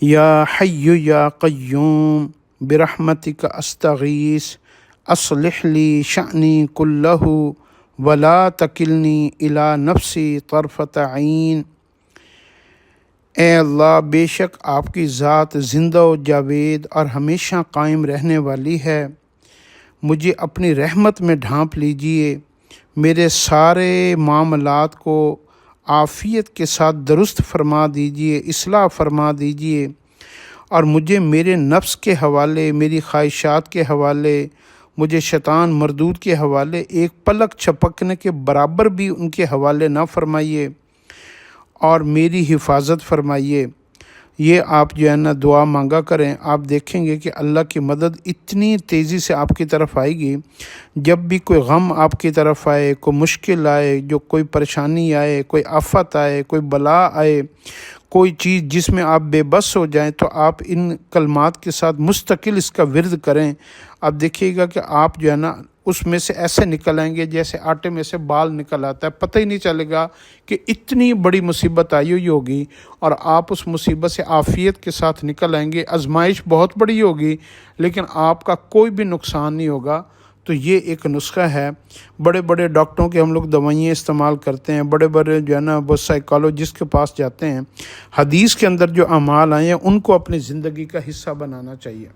یا حی یا قیوم برحمتک استغیث اصلح لی شأنی کلہ ولا تکلنی الی نفسی طرفۃ عین۔ اے اللہ، بے شک آپ کی ذات زندہ و جاوید اور ہمیشہ قائم رہنے والی ہے، مجھے اپنی رحمت میں ڈھانپ لیجئے، میرے سارے معاملات کو عافیت کے ساتھ درست فرما دیجئے، اصلاح فرما دیجئے، اور مجھے میرے نفس کے حوالے، میری خواہشات کے حوالے، مجھے شیطان مردود کے حوالے ایک پلک چھپکنے کے برابر بھی ان کے حوالے نہ فرمائیے، اور میری حفاظت فرمائیے۔ یہ آپ جو ہے نا دعا مانگا کریں، آپ دیکھیں گے کہ اللہ کی مدد اتنی تیزی سے آپ کی طرف آئے گی۔ جب بھی کوئی غم آپ کی طرف آئے، کوئی مشکل آئے، جو کوئی پریشانی آئے، کوئی آفت آئے، کوئی بلا آئے، کوئی چیز جس میں آپ بے بس ہو جائیں، تو آپ ان کلمات کے ساتھ مستقل اس کا ورد کریں۔ آپ دیکھیے گا کہ آپ جو ہے نا اس میں سے ایسے نکل آئیں گے جیسے آٹے میں سے بال نکل آتا ہے، پتہ ہی نہیں چلے گا کہ اتنی بڑی مصیبت آئی ہوئی ہوگی، اور آپ اس مصیبت سے عافیت کے ساتھ نکل آئیں گے۔ آزمائش بہت بڑی ہوگی لیکن آپ کا کوئی بھی نقصان نہیں ہوگا۔ تو یہ ایک نسخہ ہے۔ بڑے بڑے ڈاکٹروں کے ہم لوگ دوائیں استعمال کرتے ہیں، بڑے بڑے جو ہے نا وہ سائیکالوجسٹ کے پاس جاتے ہیں۔ حدیث کے اندر جو اعمال آئے ہیں ان کو اپنی زندگی کا حصہ بنانا چاہیے۔